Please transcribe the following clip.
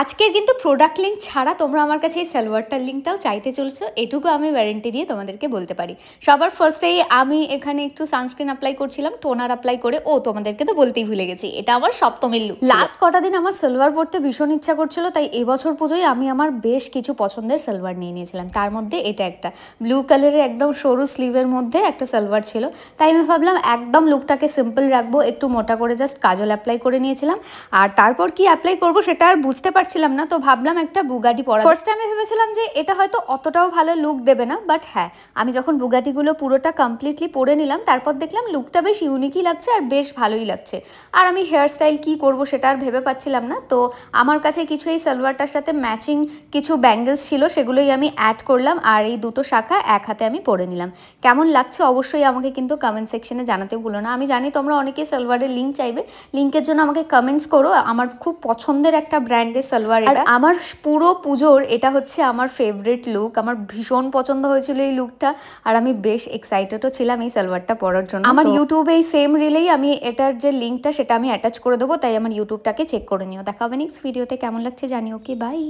আজকের কিন্তু product link ছাড়া তোমরা আমার কাছে এই সালোয়ারটার লিঙ্কটাও চাইতে চলছো, এটুকু আমি ওয়ারেন্টি দিয়ে তোমাদেরকে বলতে পারি। সবার ফার্স্টেই আমি এখানে একটু সানস্ক্রিন অ্যাপ্লাই করছিলাম, টোনার অ্যাপ্লাই করে। তোমাদেরকে তো বলতেই ভুলে গেছি, এটা আমার সপ্তমীর লুক। লাস্ট কটা দিন আমার সালোয়ার পরতে ভীষণ ইচ্ছা করছিল, তাই এবছর পুজোয় আমি আমার বেশ কিছু পছন্দের সালোয়ার নিয়ে নিয়েছিলাম। তার মধ্যে এটা একটা ব্লু কালারের একদম সরু স্লিভের মধ্যে একটা সালোয়ার ছিল, তাই আমি ভাবলাম একদম লুকটাকে সিম্পল রাখবো, একটু মোটা করে জাস্ট কাজল অ্যাপ্লাই করে নিয়েছিলাম। আর তারপর কি অ্যাপ্লাই করবো সেটা আর বুঝতে পারছিলাম না, তো ভাবলাম একটা বুগাটি পরা। ফার্স্ট টাইমে ভেবেছিলাম যে এটা হয়তো অতটাও ভালো লুক দেবে না, বাট হ্যাঁ, আমি যখন বুগাটিগুলো পুরোটা কমপ্লিটলি পরে নিলাম তারপর দেখলাম লুকটা বেশ ইউনিকই লাগছে আর বেশ ভালোই লাগছে। আর আমি হেয়ার স্টাইল কী করবো সেটা আর ভেবে পাচ্ছিলাম না, তো আমার কাছে কিছু এই সালোয়ারটার সাথে ম্যাচিং কিছু ব্যাঙ্গেলস ছিল, সেগুলোই আমি অ্যাড করলাম আর এই দুটো শাখা এক হাতে আমি পরে নিলাম। কেমন লাগছে অবশ্যই আমাকে কিন্তু কমেন্ট সেকশনে জানাতে ভুলো না। আমি জানি তোমরা অনেকেই সালোয়ারের লিঙ্ক চাইবে, লিঙ্কের জন্য আমাকে কমেন্টস করো। আমার খুব পছন্দের একটা ব্র্যান্ডের সালোয়ার, আর আমার পুরো পুজোর এটা হচ্ছে আমার ফেভারিট লুক। আমার ভীষণ পছন্দ হয়েছিল এই লুকটা, আর আমি বেশ এক্সাইটেডও ছিলাম এই সালোয়ারটা পরার জন্য। আমার ইউটিউবে এই সেম রিলেই আমি এটার যে লিঙ্কটা সেটা আমি অ্যাটাচ করে দেবো, তাই আমার ইউটিউবটাকে চেক করে নিও। দেখা হবে নেক্সট ভিডিওতে। কেমন লাগছে জানিও। ওকে, বাই।